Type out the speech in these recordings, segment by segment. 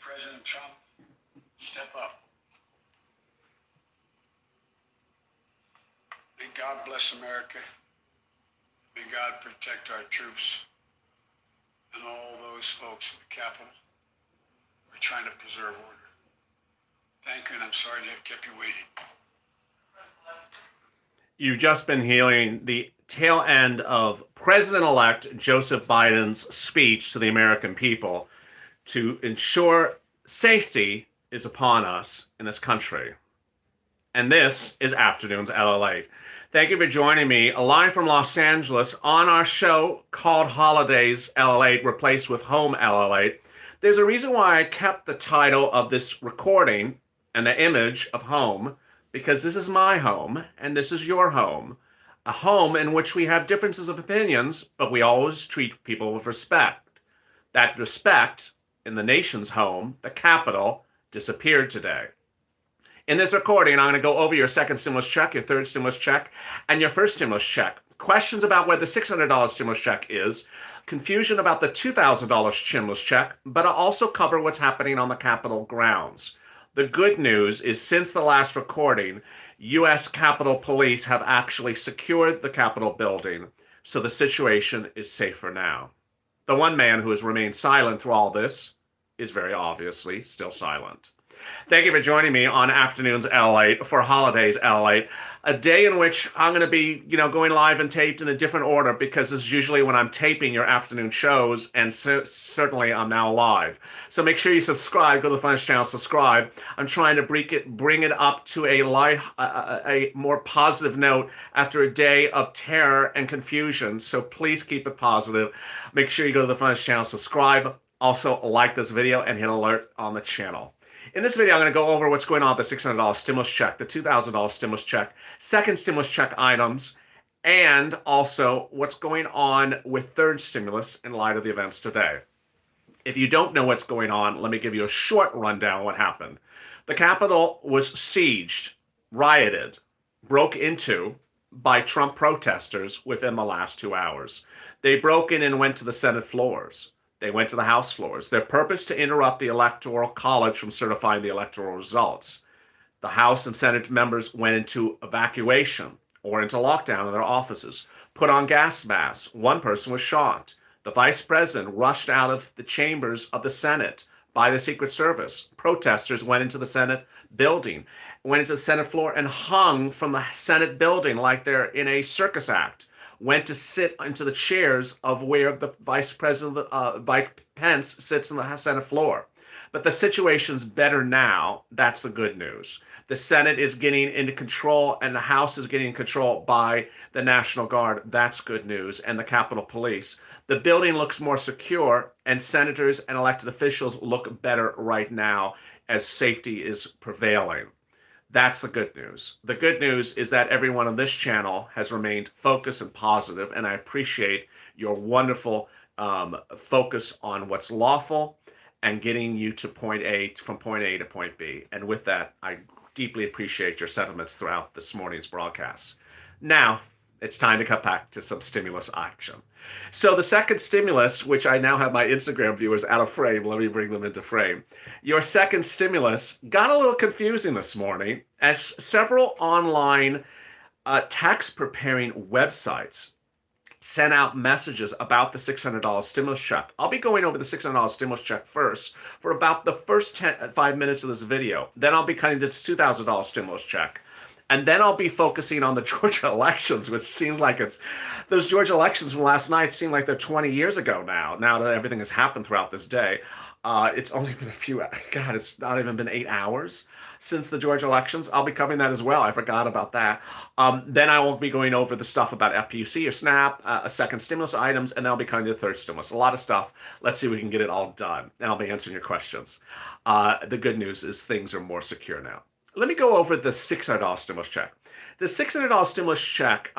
President Trump, step up. May God bless America. May God protect our troops and all those folks at the Capitol who are trying to preserve order. Thank you, and I'm sorry to have kept you waiting. You've just been hearing the tail end of President-elect Joseph Biden's speech to the American people to ensure safety is upon us in this country. And this is Afternoons Lalate. Thank you for joining me live from Los Angeles on our show called Holidays Lalate, replaced with Home Lalate. There's a reason why I kept the title of this recording and the image of home, because this is my home and this is your home. A home in which we have differences of opinions, but we always treat people with respect. That respect in the nation's home, the Capitol, disappeared today. In this recording, I'm going to go over your second stimulus check, your third stimulus check, and your first stimulus check. Questions about where the $600 stimulus check is, confusion about the $2,000 stimulus check, but I'll also cover what's happening on the Capitol grounds. The good news is since the last recording, U.S. Capitol Police have actually secured the Capitol building, so the situation is safer now. The one man who has remained silent through all this is very obviously still silent. Thank you for joining me on Afternoons Lalate for Holidays Lalate, a day in which I'm going to be, going live and taped in a different order because this is usually when I'm taping your afternoon shows, and certainly I'm now live. So make sure you subscribe. Go to the Finance channel, subscribe. I'm trying to bring it up to a more positive note after a day of terror and confusion. So please keep it positive. Make sure you go to the Finance channel, subscribe. Also like this video and hit alert on the channel. In this video, I'm going to go over what's going on with the $600 stimulus check, the $2,000 stimulus check, second stimulus check items, and also what's going on with third stimulus in light of the events today. If you don't know what's going on, let me give you a short rundown of what happened. The Capitol was sieged, rioted, broke into by Trump protesters within the last 2 hours. They broke in and went to the Senate floors. They went to the House floors. Their purpose to interrupt the Electoral College from certifying the electoral results. The House and Senate members went into evacuation or into lockdown in their offices, put on gas masks. One person was shot. The vice president rushed out of the chambers of the Senate by the Secret Service. Protesters went into the Senate building, went into the Senate floor and hung from the Senate building like they're in a circus act. Went to sit into the chairs of where the Vice President Mike Pence sits in the Senate floor. But the situation's better now. That's the good news. The Senate is getting into control and the House is getting in control by the National Guard. That's good news. And the Capitol Police. The building looks more secure and senators and elected officials look better right now as safety is prevailing. That's the good news. The good news is that everyone on this channel has remained focused and positive, and I appreciate your wonderful focus on what's lawful and getting you to from point A to point B. And with that, I deeply appreciate your sentiments throughout this morning's broadcast. Now, it's time to cut back to some stimulus action. So the second stimulus, which I now have my Instagram viewers out of frame, let me bring them into frame. Your second stimulus got a little confusing this morning as several online tax preparing websites sent out messages about the $600 stimulus check. I'll be going over the $600 stimulus check first for about the first 5 minutes of this video. Then I'll be cutting to the $2,000 stimulus check. And then I'll be focusing on the Georgia elections, which seems like those Georgia elections from last night seem like they're 20 years ago now that everything has happened throughout this day. It's only been it's not even been 8 hours since the Georgia elections. I'll be covering that as well. I forgot about that. Then I will be going over the stuff about FPUC or SNAP, a second stimulus items, and then I'll be covering the third stimulus. A lot of stuff. Let's see if we can get it all done. And I'll be answering your questions. The good news is things are more secure now. Let me go over the $600 stimulus check. The $600 stimulus check,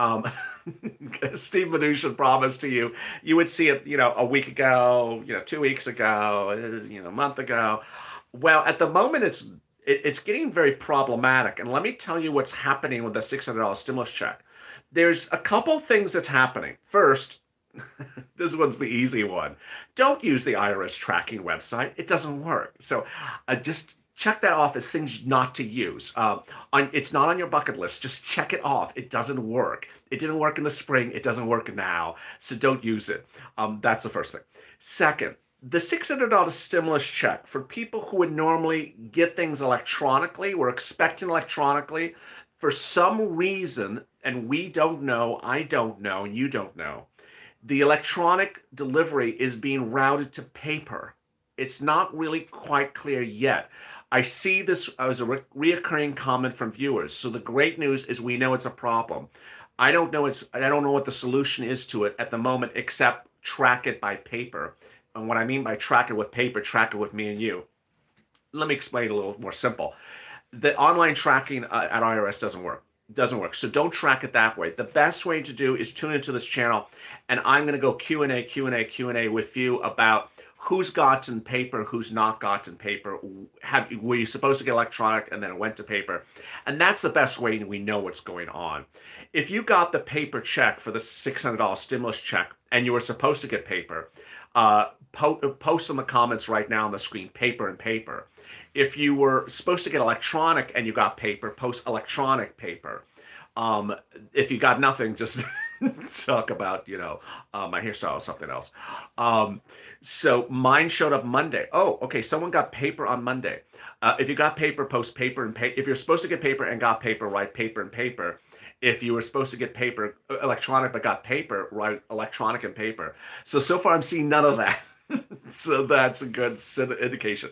Steve Mnuchin promised to you, you would see it, a week ago, 2 weeks ago, a month ago. Well, at the moment, it's getting very problematic. And let me tell you what's happening with the $600 stimulus check. There's a couple things that's happening. First, This one's the easy one. Don't use the IRS tracking website. It doesn't work. So just check that off as things not to use. It's not on your bucket list. Just check it off. It doesn't work. It didn't work in the spring. It doesn't work now. So don't use it. That's the first thing. Second, the $600 stimulus check for people who would normally get things electronically, we're expecting electronically. For some reason, and we don't know, I don't know, and you don't know, the electronic delivery is being routed to paper. It's not really quite clear yet. I see this as a reoccurring comment from viewers. So the great news is we know it's a problem. I don't know what the solution is to it at the moment, except track it by paper. And what I mean by track it with paper, track it with me and you. Let me explain it a little more simple. The online tracking at IRS doesn't work. So don't track it that way. The best way to do is tune into this channel, and I'm going to go Q&A with you about who's gotten paper, who's not gotten paper. Were you supposed to get electronic and then it went to paper? And that's the best way we know what's going on. If you got the paper check for the $600 stimulus check and you were supposed to get paper, post in the comments right now on the screen, paper and paper. If you were supposed to get electronic and you got paper, post electronic paper. If you got nothing, just talk about, my hairstyle or something else. So mine showed up Monday. Oh, okay. Someone got paper on Monday. If you got paper, post paper and paper. If you're supposed to get paper and got paper, write paper and paper. If you were supposed to get paper, electronic, but got paper, write electronic and paper. So far I'm seeing none of that. So that's a good indication.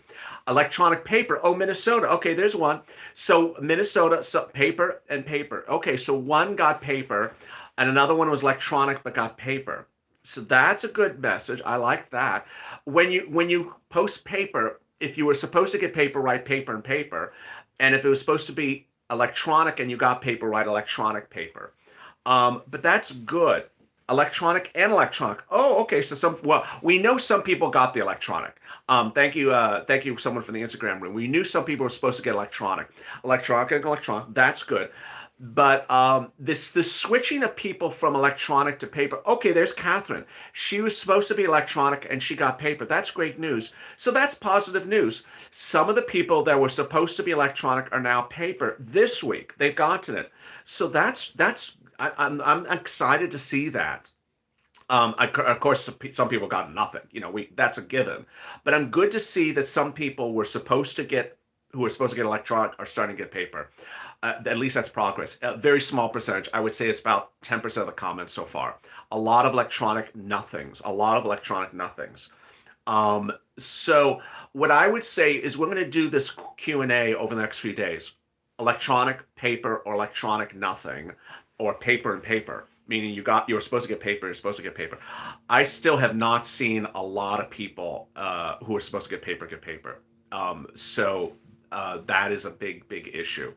Electronic paper. Oh, Minnesota. Okay, there's one. So Minnesota, so paper and paper. Okay, so one got paper and another one was electronic but got paper. So that's a good message. I like that. When you post paper, if you were supposed to get paper, write paper and paper. And if it was supposed to be electronic and you got paper, write electronic paper. But that's good. Electronic and electronic. Oh, okay. So we know some people got the electronic. Thank you, someone from the Instagram room. We knew some people were supposed to get electronic. That's good. But this switching of people from electronic to paper. Okay, there's Catherine. She was supposed to be electronic and she got paper. That's great news. So that's positive news. Some of the people that were supposed to be electronic are now paper this week. They've gotten it. So I'm excited to see that. Of course, some people got nothing. That's a given. But I'm good to see that some people who were supposed to get electronic are starting to get paper. At least that's progress. A very small percentage. I would say it's about 10% of the comments so far. A lot of electronic nothings. So what I would say is we're going to do this Q&A over the next few days. Electronic, paper, or electronic nothing, or paper and paper. Meaning you were supposed to get paper, you're supposed to get paper. I still have not seen a lot of people who are supposed to get paper. So that is a big issue.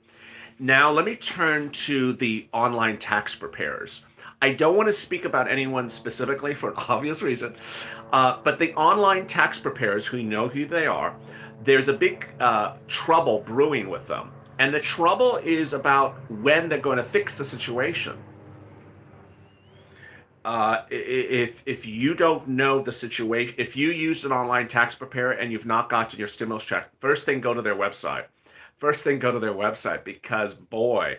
Now let me turn to the online tax preparers. I don't want to speak about anyone specifically for an obvious reason, but the online tax preparers, who know who they are, there's a big trouble brewing with them. And the trouble is about when they're going to fix the situation. If you don't know the situation, if you use an online tax preparer and you've not gotten your stimulus check, first thing, go to their website. Because boy,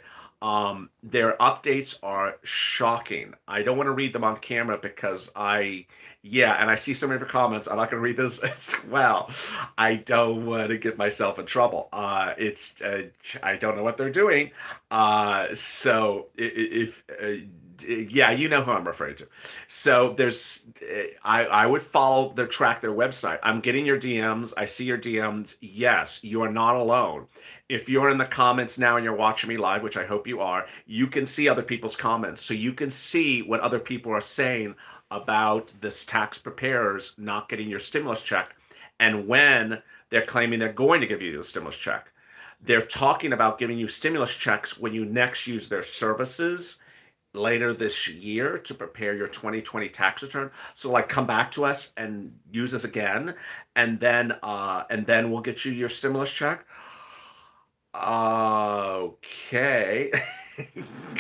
their updates are shocking. I don't want to read them on camera because and I see some of your comments. I'm not going to read this as well. I don't want to get myself in trouble. I don't know what they're doing. So if you know who I'm referring to. So I would track their website. I'm getting your DMs. I see your DMs. Yes, you are not alone. If you're in the comments now and you're watching me live, which I hope you are, you can see other people's comments. So you can see what other people are saying about this tax preparers not getting your stimulus check and when they're claiming they're going to give you the stimulus check. They're talking about giving you stimulus checks when you next use their services later this year to prepare your 2020 tax return. So come back to us and use this again, and then we'll get you your stimulus check. Okay.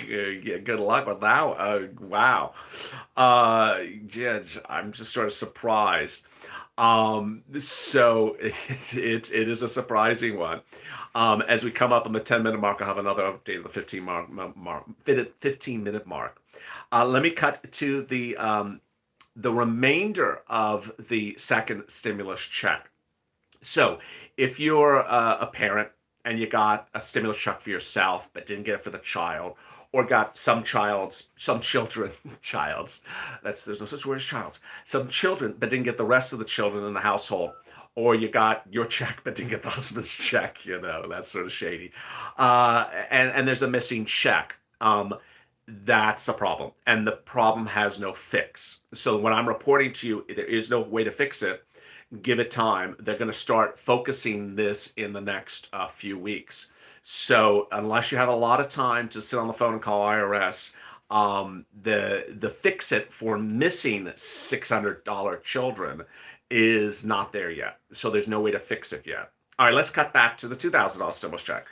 Yeah, good luck with that. Wow. Yeah, I'm just sort of surprised. So it is a surprising one. As we come up on the 10-minute mark, I'll have another update of the 15-minute mark. Let me cut to the remainder of the second stimulus check. So, if you're a parent and you got a stimulus check for yourself but didn't get it for the child, or got some children, childs, there's no such word as childs, some children but didn't get the rest of the children in the household, or you got your check but didn't get the husband's check, that's sort of shady. And there's a missing check. That's a problem, and the problem has no fix. So when I'm reporting to you, there is no way to fix it. Give it time. They're going to start focusing this in the next few weeks. So unless you have a lot of time to sit on the phone and call IRS, the fix it for missing $600 children is not there yet. So there's no way to fix it yet. All right, let's cut back to the $2,000 stimulus check.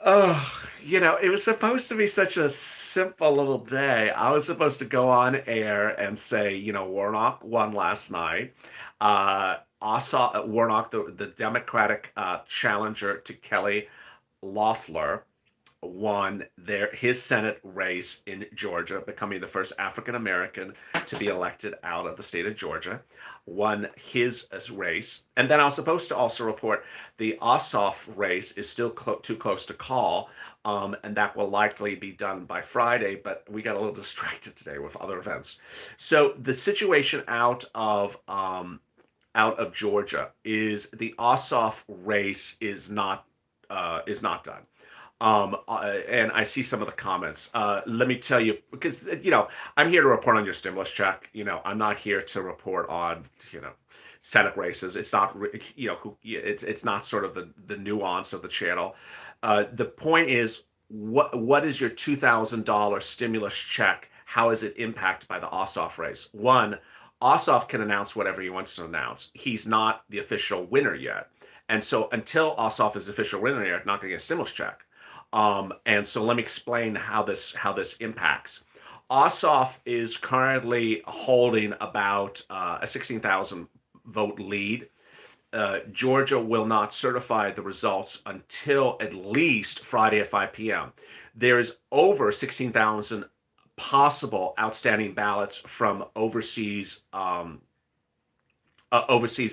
Oh, it was supposed to be such a simple little day. I was supposed to go on air and say, Warnock won last night. Warnock, the Democratic challenger to Kelly Loeffler, won his Senate race in Georgia, becoming the first African American to be elected out of the state of Georgia. Won his race, and then I was supposed to also report the Ossoff race is still too close to call, and that will likely be done by Friday. But we got a little distracted today with other events. So the situation out of Georgia is the Ossoff race is not done. And I see some of the comments. Let me tell you, because I'm here to report on your stimulus check. I'm not here to report on Senate races. It's not it's not sort of the nuance of the channel. The point is, what is your $2,000 stimulus check? How is it impacted by the Ossoff race? One, Ossoff can announce whatever he wants to announce. He's not the official winner yet. And so until Ossoff is the official winner, you're not going to get a stimulus check. And so let me explain how this impacts. Ossoff is currently holding about a 16,000 vote lead. Georgia will not certify the results until at least Friday at 5 p.m. There is over 16,000 possible outstanding ballots from overseas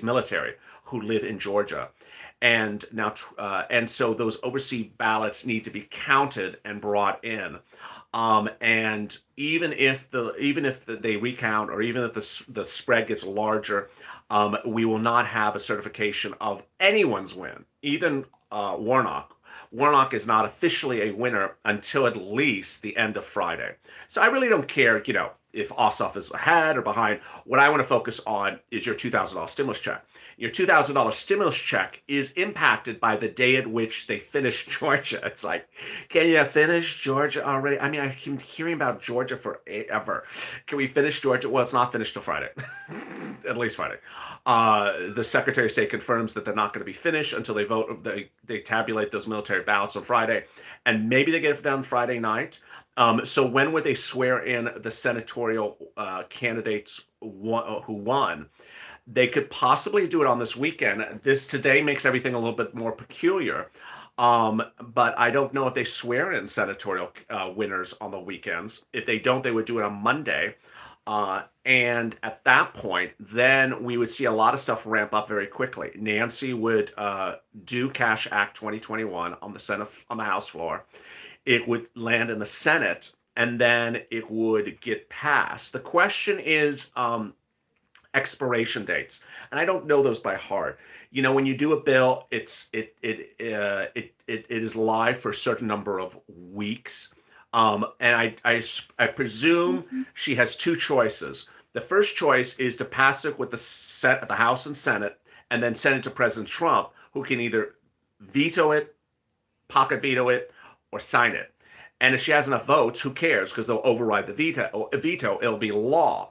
military who live in Georgia. And now, and so those overseas ballots need to be counted and brought in. And even if they recount, or even if the spread gets larger, we will not have a certification of anyone's win. Even Warnock. Warnock is not officially a winner until at least the end of Friday. So I really don't care, if Ossoff is ahead or behind. What I want to focus on is your $2,000 stimulus check. Your $2,000 stimulus check is impacted by the day at which they finish Georgia. It's like, can you finish Georgia already? I mean, I've been hearing about Georgia forever. Can we finish Georgia? Well, it's not finished till Friday, at least Friday. The Secretary of State confirms that they're not going to be finished until they vote. They tabulate those military ballots on Friday, and maybe they get it done Friday night. So when would they swear in the senatorial candidates who won? They could possibly do it on this weekend. This today makes everything a little bit more peculiar. But I don't know if they swear in senatorial winners on the weekends. If they don't, they would do it on Monday. And at that point, then we would see a lot of stuff ramp up very quickly. Nancy would do Cash Act 2021 on the House floor. It would land in the Senate, and then it would get passed. The question is expiration dates, and I don't know those by heart. When you do a bill, it is live for a certain number of weeks, and I presume she has two choices. The first choice is to pass it with the House and Senate, and then send it to President Trump, who can either veto it, pocket veto it, or sign it. And if she has enough votes, who cares? Because they'll override the veto. It'll be law.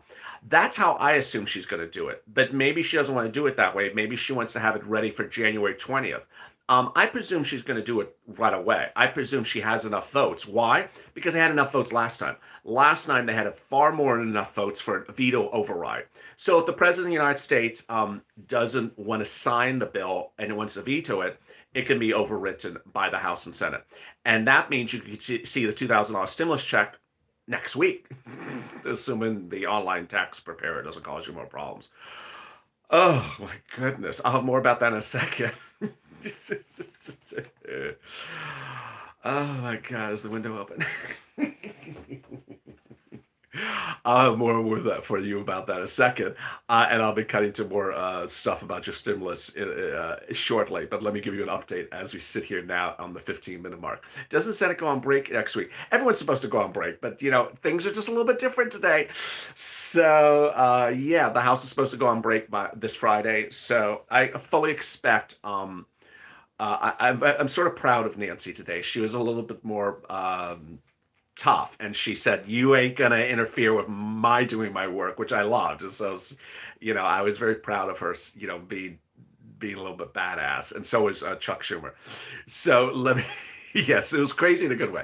That's how I assume she's going to do it. But maybe she doesn't want to do it that way. Maybe she wants to have it ready for January 20th. I presume she's going to do it right away. I presume she has enough votes. Why? Because they had enough votes last time. Last time they had far more than enough votes for a veto override. So if the president of the United States doesn't want to sign the bill and wants to veto it, it can be overwritten by the House and Senate. And that means you can see the $2,000 stimulus check next week, assuming the online tax preparer doesn't cause you more problems. Oh my goodness. I'll have more about that in a second. Oh my God, is the window open? I'll have more of that for you about that in a second. And I'll be cutting to more stuff about your stimulus shortly. But let me give you an update as we sit here now on the 15-minute mark. Doesn't the Senate go on break next week? Everyone's supposed to go on break, but things are just a little bit different today. So yeah, the House is supposed to go on break by this Friday. So I fully expect. I'm sort of proud of Nancy today. She was a little bit more tough, and she said, "You ain't gonna interfere with my doing my work," which I loved. And so, I was very proud of her, being a little bit badass, and so was Chuck Schumer. So let me. Yes, it was crazy in a good way.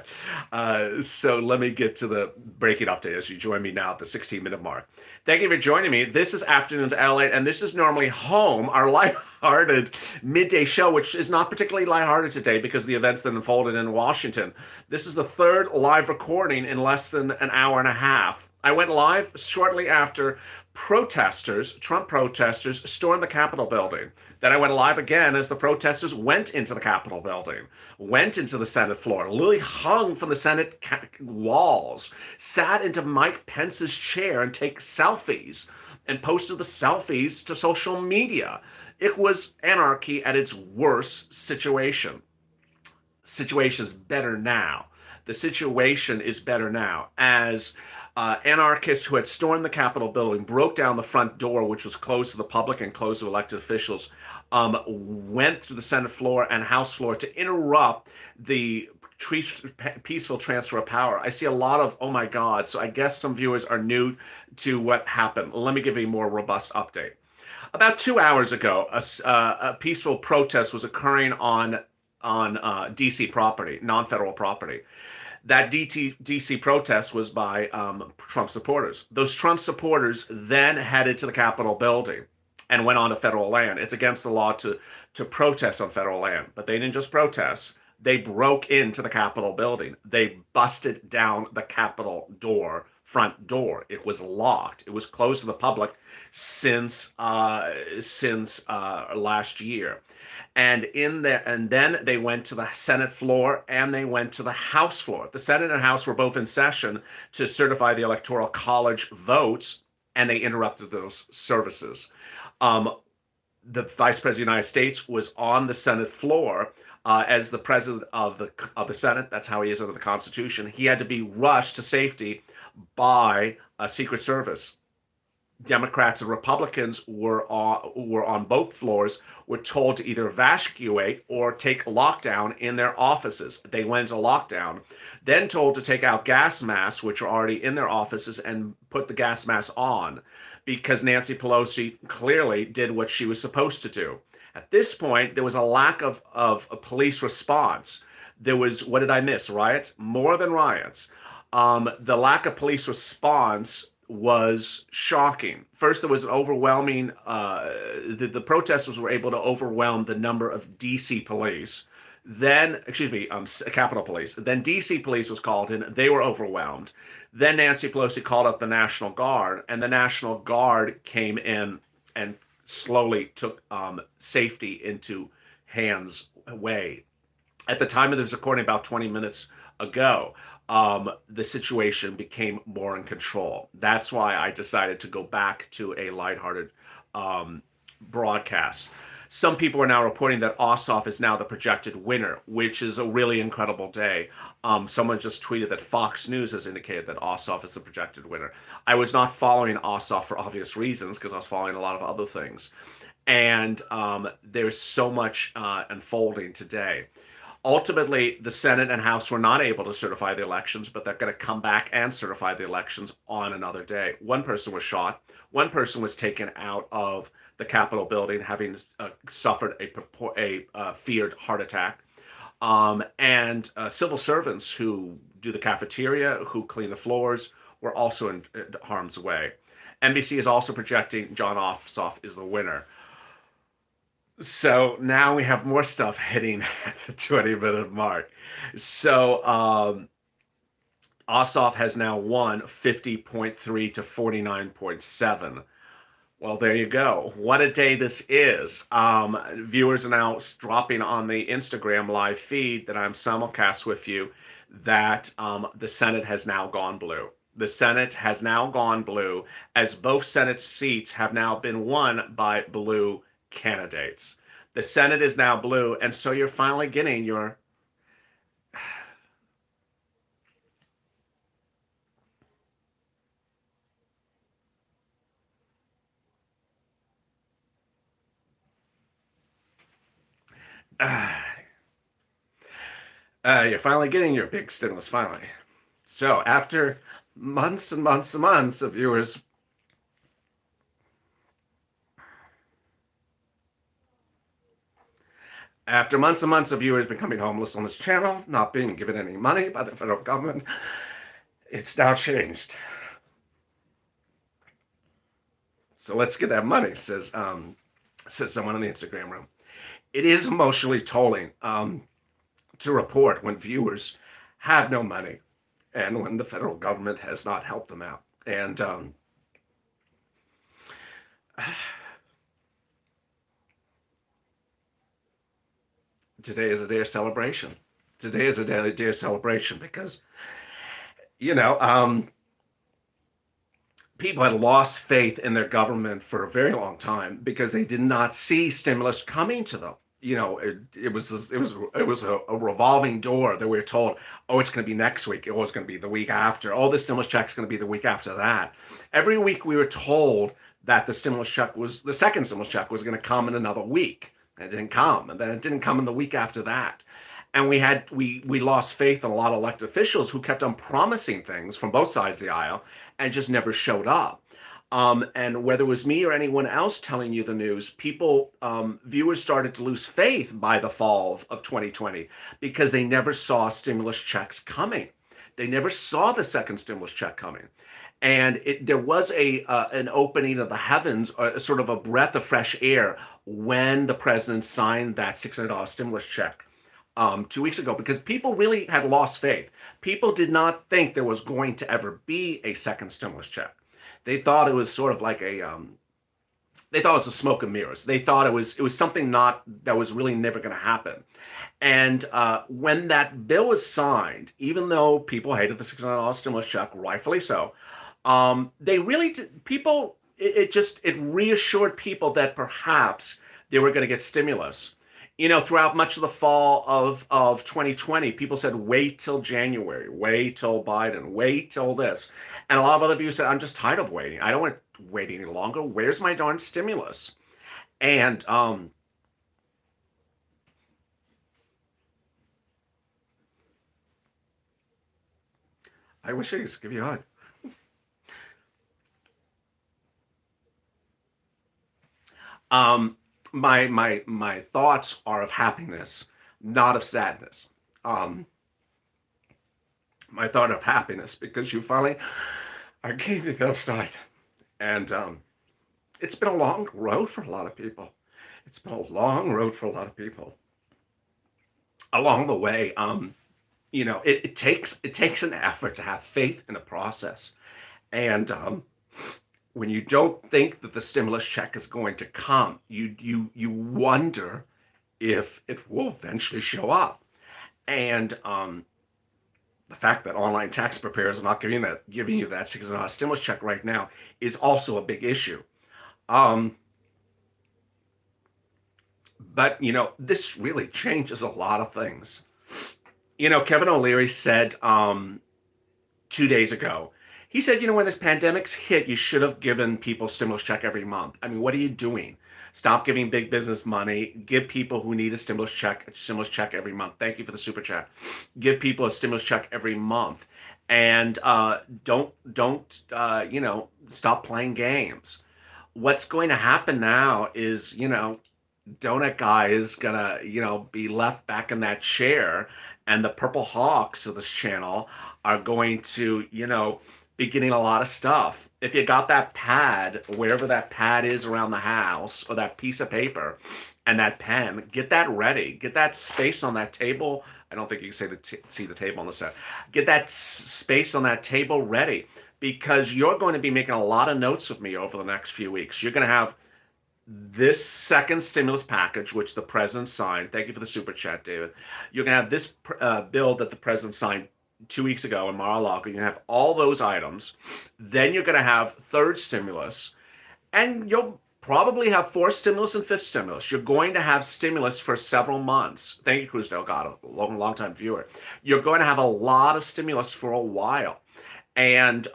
So let me get to the breaking update as you join me now at the 16-minute mark. Thank you for joining me. This is Afternoons Lalate, and this is normally Home, our lighthearted midday show, which is not particularly lighthearted today because of the events that unfolded in Washington. This is the third live recording in less than an hour and a half. I went live shortly after Trump protesters, stormed the Capitol building. Then I went live again as the protesters went into the Capitol building, went into the Senate floor, literally hung from the Senate walls, sat into Mike Pence's chair and take selfies, and posted the selfies to social media. It was anarchy at its worst situation. Situation's better now. The situation is better now as anarchists who had stormed the Capitol building broke down the front door, which was closed to the public and closed to elected officials, went through the Senate floor and House floor to interrupt the peaceful transfer of power. I see a lot of, oh my God. So I guess some viewers are new to what happened. Let me give you a more robust update. About 2 hours ago, a peaceful protest was occurring on D.C. property, non-federal property. That D.C. protest was by Trump supporters. Those Trump supporters then headed to the Capitol building and went onto federal land. It's against the law to protest on federal land. But they didn't just protest. They broke into the Capitol building. They busted down the Capitol front door. It was locked. It was closed to the public since last year. And then they went to the Senate floor and they went to the House floor. The Senate and House were both in session to certify the Electoral College votes, and they interrupted those services. The Vice President of the United States was on the Senate floor as the president of the Senate. That's how he is under the Constitution. He had to be rushed to safety by a Secret Service. Democrats and Republicans were on both floors were told to either evacuate or take lockdown in their offices. They went into lockdown, then told to take out gas masks, which are already in their offices, and put the gas masks on because Nancy Pelosi clearly did what she was supposed to do. At this point, there was a lack of a police response. There was, what did I miss? Riots? More than riots. The lack of police response was shocking. First, there was an overwhelming, the protesters were able to overwhelm the number of DC police. Then, Capitol Police. Then DC police was called in. They were overwhelmed. Then Nancy Pelosi called up the National Guard, and the National Guard came in and slowly took safety into hands away. At the time of this recording, about 20 minutes ago, the situation became more in control. That's why I decided to go back to a lighthearted broadcast. Some people are now reporting that Ossoff is now the projected winner, which is a really incredible day. Someone just tweeted that Fox News has indicated that Ossoff is the projected winner. I was not following Ossoff for obvious reasons because I was following a lot of other things. And there's so much unfolding today. Ultimately, the Senate and House were not able to certify the elections, but they're going to come back and certify the elections on another day. One person was shot. One person was taken out of the Capitol building having suffered a feared heart attack. And civil servants who do the cafeteria, who clean the floors, were also in harm's way. NBC is also projecting John Ossoff is the winner. So now we have more stuff hitting at the 20-minute mark. So Ossoff has now won 50.3 to 49.7. Well, there you go. What a day this is. Viewers are now dropping on the Instagram live feed that I'm simulcast with you that the Senate has now gone blue. The Senate has now gone blue as both Senate seats have now been won by blue candidates. The Senate is now blue, and so you're finally getting your you're finally getting your big stimulus finally. So after months and months and months of viewers after months and months of viewers becoming homeless on this channel, not being given any money by the federal government, it's now changed. So let's get that money, says someone in the Instagram room. It is emotionally tolling to report when viewers have no money and when the federal government has not helped them out. And today is a day of celebration. Today is a day of celebration because, you know, people had lost faith in their government for a very long time because they did not see stimulus coming to them. You know, it was a revolving door that we were told, oh, it's going to be next week. Oh, it's going to be the week after. Oh, the stimulus check is going to be the week after that. Every week we were told that the second stimulus check was going to come in another week. It didn't come, and then it didn't come in the week after that. And we lost faith in a lot of elected officials who kept on promising things from both sides of the aisle and just never showed up. And whether it was me or anyone else telling you the news, viewers started to lose faith by the fall of 2020 because they never saw stimulus checks coming. They never saw the second stimulus check coming. And there was an opening of the heavens, sort of a breath of fresh air when the president signed that $600 stimulus check 2 weeks ago, because people really had lost faith. People did not think there was going to ever be a second stimulus check. They thought it was sort of like they thought it was a smoke and mirrors. They thought it was something that was really never going to happen. And when that bill was signed, even though people hated the $600 stimulus check, rightfully so, they really did, people, it reassured people that perhaps they were going to get stimulus. You know, throughout much of the fall of 2020, people said, wait till January, wait till Biden, wait till this. And a lot of other people said, I'm just tired of waiting. I don't want to wait any longer. Where's my darn stimulus? And I wish I could just give you a hug. My thoughts are of happiness, not of sadness. My thought of happiness because you finally are getting to the other side, and it's been a long road for a lot of people. It's been a long road for a lot of people. Along the way, you know, it takes an effort to have faith in the process, and when you don't think that the stimulus check is going to come, you wonder if it will eventually show up. And the fact that online tax preparers are not giving you that $600 stimulus check right now is also a big issue. But you know, this really changes a lot of things. You know, Kevin O'Leary said 2 days ago, he said, you know, when this pandemic's hit, you should have given people stimulus check every month. I mean, what are you doing? Stop giving big business money. Give people who need a stimulus check every month. Thank you for the super chat. Give people a stimulus check every month. and don't stop playing games. What's going to happen now is, Donut Guy is gonna, be left back in that chair, and the Purple Hawks of this channel are going to, be getting a lot of stuff. If you got that pad, wherever that pad is around the house, or that piece of paper, and that pen, get that ready. Get that space on that table. I don't think you can see the table on the set. Get that space on that table ready, because you're going to be making a lot of notes with me over the next few weeks. You're going to have this second stimulus package, which the president signed. Thank you for the super chat, David. You're going to have this bill that the president signed 2 weeks ago in Mar-a-Lago. You're going to have all those items. Then you're going to have third stimulus, and you'll probably have fourth stimulus and fifth stimulus. You're going to have stimulus for several months. Thank you, Cruz God, a long time viewer. You're going to have a lot of stimulus for a while. And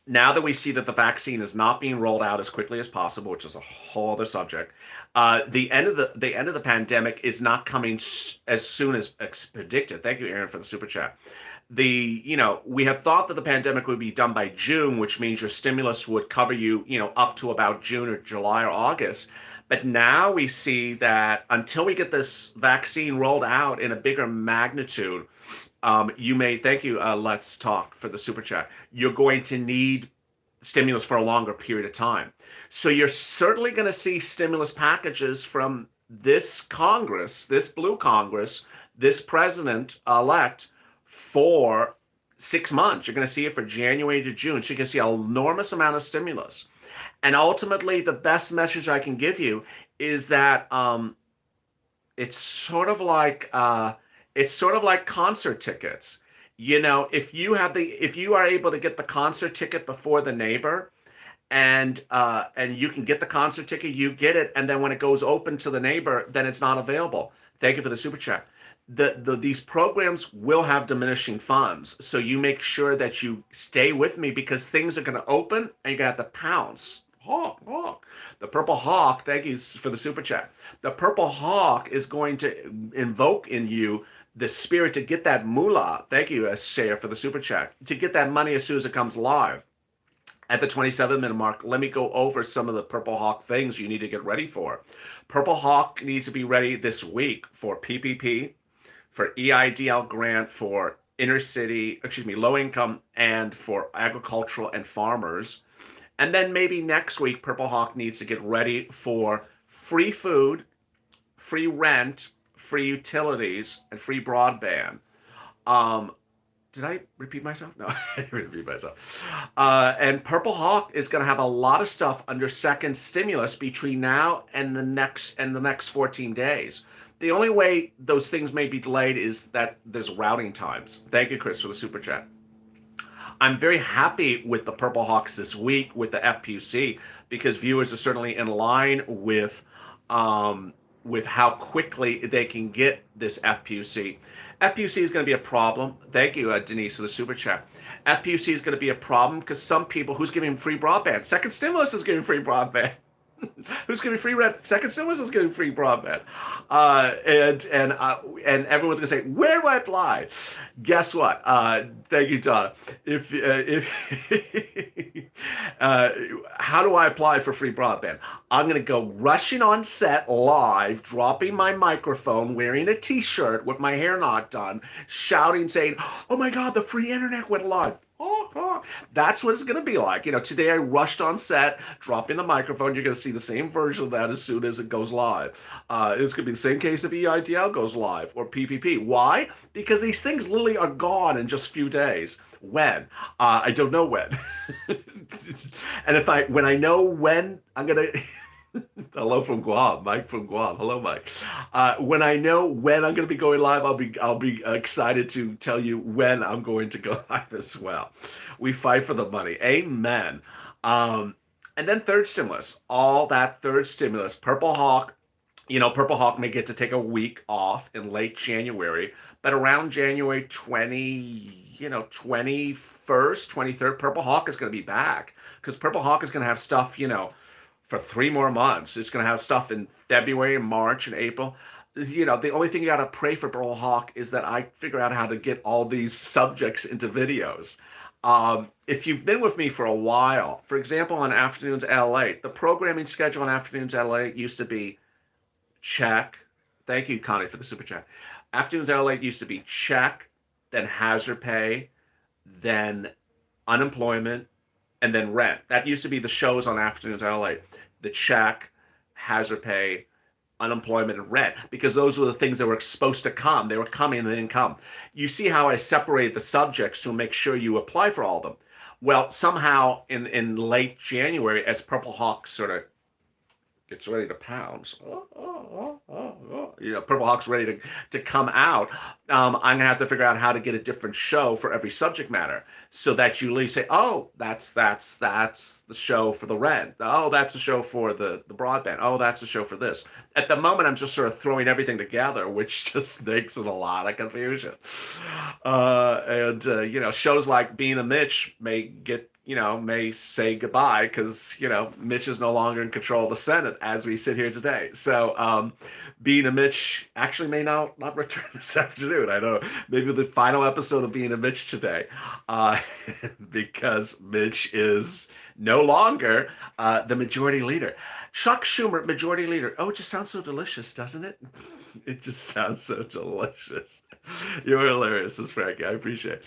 now that we see that the vaccine is not being rolled out as quickly as possible, which is a whole other subject, the end of the pandemic is not coming as soon as predicted. Thank you, Aaron, for the super chat. We have thought that the pandemic would be done by June, which means your stimulus would cover you, up to about June or July or August. But now we see that until we get this vaccine rolled out in a bigger magnitude, thank you, Let's Talk, for the super chat. You're going to need stimulus for a longer period of time. So you're certainly going to see stimulus packages from this Congress, this blue Congress, this president-elect for 6 months. You're going to see it for January to June. So you can see an enormous amount of stimulus. And ultimately, the best message I can give you is that it's sort of like concert tickets. If you are able to get the concert ticket before the neighbor, and you can get the concert ticket, you get it, and then when it goes open to the neighbor, then it's not available. Thank you for the super chat. These programs will have diminishing funds, so you make sure that you stay with me, because things are going to open and you're going to have to pounce. Hawk. The Purple Hawk, thank you for the super chat. The Purple Hawk is going to invoke in you the spirit to get that moolah. Thank you, Shaya, for the super chat. To get that money as soon as it comes live. At the 27-minute mark, let me go over some of the Purple Hawk things you need to get ready for. Purple Hawk needs to be ready this week for PPP, for EIDL grant for low income, and for agricultural and farmers. And then maybe next week, Purple Hawk needs to get ready for free food, free rent, free utilities, and free broadband. Did I repeat myself? No, I didn't repeat myself. And Purple Hawk is going to have a lot of stuff under second stimulus between now and the next 14 days. The only way those things may be delayed is that there's routing times. Thank you, Chris, for the super chat. I'm very happy with the Purple Hawks this week with the FPUC, because viewers are certainly in line with how quickly they can get this FPUC. FPUC is going to be a problem. Thank you, Denise, for the super chat. FPUC is going to be a problem because some people, who's giving free broadband? Second stimulus is giving free broadband. Who's giving free rent? Second stimulus is giving free broadband. And everyone's going to say, where do I apply? Guess what? Thank you, Donna. How do I apply for free broadband? I'm going to go rushing on set live, dropping my microphone, wearing a t-shirt with my hair not done, shouting, saying, oh my God, the free internet went live. That's what it's going to be like. Today I rushed on set, dropping the microphone. You're going to see the same version of that as soon as it goes live. It's going to be the same case if EIDL goes live or PPP. Why? Because these things literally are gone in just a few days. When? I don't know when. And when I know when, I'm going to... Hello from Guam, Mike from Guam. Hello, Mike. When I know when I'm going to be going live, I'll be excited to tell you when I'm going to go live as well. We fight for the money. Amen. And then third stimulus, all that third stimulus. Purple Hawk, Purple Hawk may get to take a week off in late January, but around January 21st, 23rd, Purple Hawk is going to be back, because Purple Hawk is going to have stuff, for 3 more months. It's going to have stuff in February, March, and April. the only thing you got to pray for, Bro Hawk, is that I figure out how to get all these subjects into videos. If you've been with me for a while, for example, on Afternoons LA, the programming schedule on Afternoons LA used to be check. Thank you, Connie, for the super chat. Afternoons LA used to be check, then hazard pay, then unemployment, and then rent. That used to be the shows on Afternoons LA. The check, hazard pay, unemployment, and rent, because those were the things that were supposed to come. They were coming and they didn't come. You see how I separate the subjects to make sure you apply for all of them. Well, somehow in late January, as Purple Hawk sort of gets ready to pounce. Purple Hawk's ready to come out. I'm gonna have to figure out how to get a different show for every subject matter, so that you at least say, oh, that's the show for the rent. Oh, that's the show for the broadband. Oh, that's the show for this. At the moment, I'm just sort of throwing everything together, which just makes it a lot of confusion. Shows like Being a Mitch may say goodbye because, Mitch is no longer in control of the Senate as we sit here today. So Being a Mitch actually may not return this afternoon. I know maybe the final episode of Being a Mitch today, because Mitch is no longer the majority leader. Chuck Schumer, majority leader. Oh, it just sounds so delicious, doesn't it? It just sounds so delicious. You're hilarious, this Frankie. I appreciate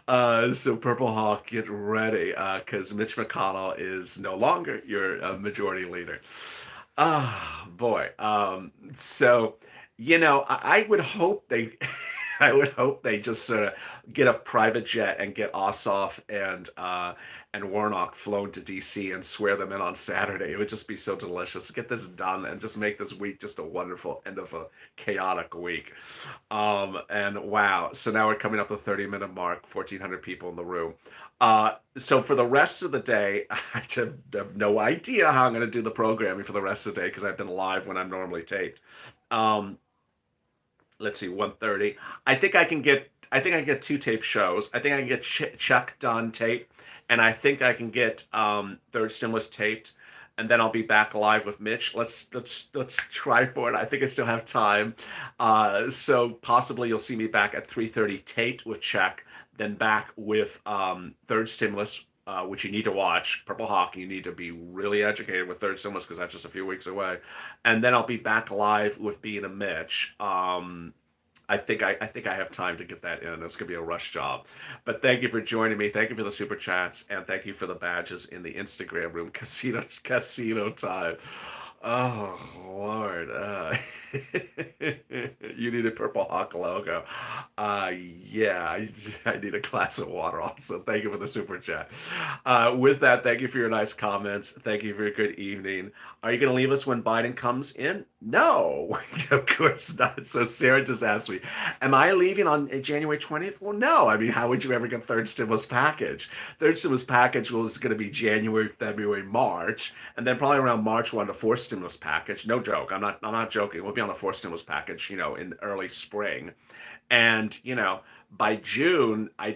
it. So Purple Hawk, get ready, because Mitch McConnell is no longer your majority leader. Oh boy. I would hope they, I would hope they just sort of get a private jet and get Ossoff and Warnock flown to DC and swear them in on Saturday. It would just be so delicious. Get this done and just make this week just a wonderful end of a chaotic week. And wow, so now we're coming up the 30-minute mark, 1,400 people in the room. So for the rest of the day, I have no idea how I'm going to do the programming for the rest of the day because I've been live when I'm normally taped. Let's see, 1:30. I think I can get two tape shows. I think I can get Chuck done tape, and I think I can get Third Stimulus taped, and then I'll be back live with Mitch. Let's try for it. I think I still have time. So possibly you'll see me back at 3:30 taped with Chuck, then back with Third Stimulus, which you need to watch. Purple Hawk, you need to be really educated with Third Stimulus because that's just a few weeks away. And then I'll be back live with Being a Mitch. I think I have time to get that in. It's gonna be a rush job. But thank you for joining me. Thank you for the super chats, and thank you for the badges in the Instagram room. Casino time. Oh Lord. You need a Purple Hawk logo. Yeah, I need a glass of water also. Thank you for the super chat. With that, thank you for your nice comments. Thank you for your good evening. Are you going to leave us when Biden comes in? No, of course not. So Sarah just asked me, am I leaving on January 20th? Well, no. I mean, how would you ever get third stimulus package? Third stimulus package was going to be January, February, March, and then probably around March 1 to fourth stimulus package. No joke. I'm not joking. We'll be on the fourth stimulus package, in early spring. And, by June, I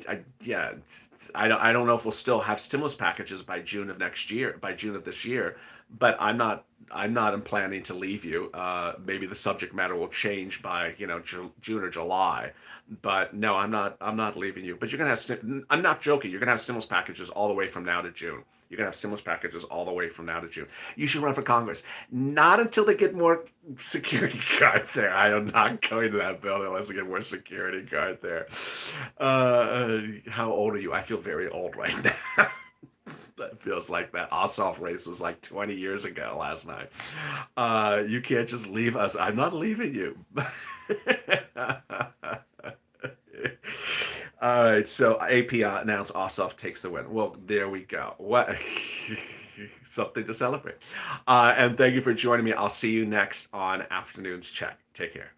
don't know if we'll still have stimulus packages by June of this year, but I'm not planning to leave you. Maybe the subject matter will change by, June or July, but no, I'm not leaving you. But you're going to have, I'm not joking. You're going to have stimulus packages all the way from now to June. You're going to have stimulus packages all the way from now to June. You should run for Congress. Not until they get more security guard there. I am not going to that building unless they get more security guard there. How old are you? I feel very old right now. That feels like that Ossoff race was like 20 years ago last night. You can't just leave us. I'm not leaving you. All right, so AP announced Ossoff takes the win. Well, there we go. What something to celebrate. And thank you for joining me. I'll see you next on Afternoons Check. Take care.